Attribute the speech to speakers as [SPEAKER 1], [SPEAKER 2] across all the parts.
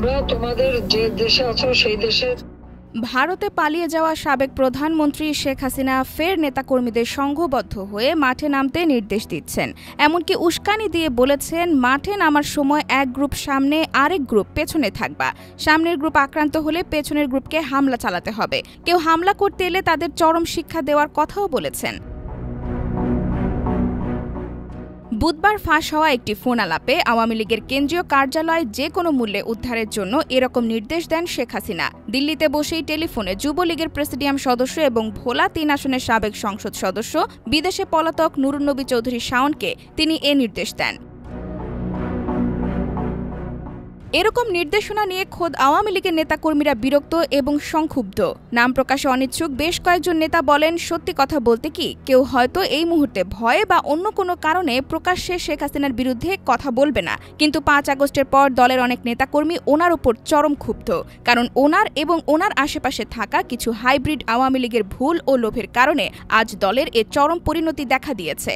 [SPEAKER 1] তোমরা তোমাদের যে দেশে আছো সেই দেশে।
[SPEAKER 2] ভারতে পালিয়ে যাওয়া সাবেক প্রধানমন্ত্রী শেখ হাসিনা ফের নেতাকর্মীদের সংঘবদ্ধ হয়ে মাঠে নামতে নির্দেশ দিচ্ছেন। এমনকি উস্কানি দিয়ে বলেছেন, মাঠে নামার সময় এক গ্রুপ সামনে, আরেক গ্রুপ পেছনে থাকবা। সামনের গ্রুপ আক্রান্ত হলে পেছনের গ্রুপকে হামলা চালাতে হবে। কেউ হামলা করতে এলে তাদের চরম শিক্ষা দেওয়ার কথাও বলেছেন। বুধবার ফাঁস হওয়া একটি ফোন আলাপে আওয়ামী লীগের কেন্দ্রীয় কার্যালয় যে কোনো মূল্যে উদ্ধারের জন্য এরকম নির্দেশ দেন শেখ হাসিনা। দিল্লিতে বসেই টেলিফোনে যুবলীগের প্রেসিডিয়াম সদস্য এবং ভোলা ৩ আসনের সাবেক সংসদ সদস্য, বিদেশে পলাতক নুরুন্নবী চৌধুরী শাওনকে তিনি এ নির্দেশ দেন। এরকম নির্দেশনা নিয়ে খোদ আওয়ামী লীগের নেতাকর্মীরা বিরক্ত এবং সংক্ষুব্ধ। নাম প্রকাশে অনিচ্ছুক বেশ কয়েকজন নেতা বলেন, সত্যি কথা বলতে কি, কেউ হয়তো এই মুহূর্তে ভয়ে বা অন্য কোনো কারণে প্রকাশ্যে শেখ হাসিনার বিরুদ্ধে কথা বলবে না, কিন্তু ৫ আগস্টের পর দলের অনেক নেতাকর্মী ওনার উপর চরম ক্ষুব্ধ। কারণ ওনার এবং ওনার আশেপাশে থাকা কিছু হাইব্রিড আওয়ামী লীগের ভুল ও লোভের কারণে আজ দলের এ চরম পরিণতি দেখা দিয়েছে।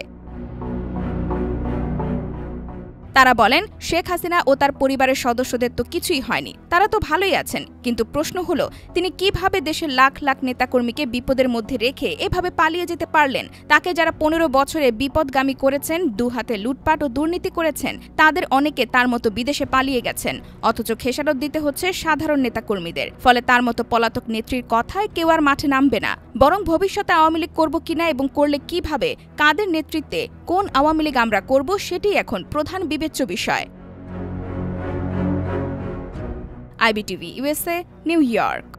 [SPEAKER 2] তারা বলেন, শেখ হাসিনা ও তার পরিবারের সদস্যদের তো কিছুই হয়নি, তারা তো ভালোই আছেন, কিন্তু প্রশ্ন হলো তিনি কিভাবে দেশের লাখ লাখ নেতাকর্মীকে বিপদের মধ্যে রেখে এভাবে পালিয়ে যেতে পারলেন। তাকে যারা ১৫ বছরে বিপদগামী করেছেন, দুহাতে লুটপাট ও দুর্নীতি করেছেন, তাদের অনেকে তার মতো বিদেশে পালিয়ে গেছেন, অথচ খেসারত দিতে হচ্ছে সাধারণ নেতাকর্মীদের। ফলে তার মতো পলাতক নেত্রীর কথায় কেউ আর মাঠে নামবে না, বরং ভবিষ্যতে আওয়ামী লীগ করব কিনা এবং করলে কিভাবে, কাদের নেতৃত্বে কোন আওয়ামী লীগ আমরা করব, সেটি এখন প্রধান বিবেচ্য বিষয়। IBTV USA, new York.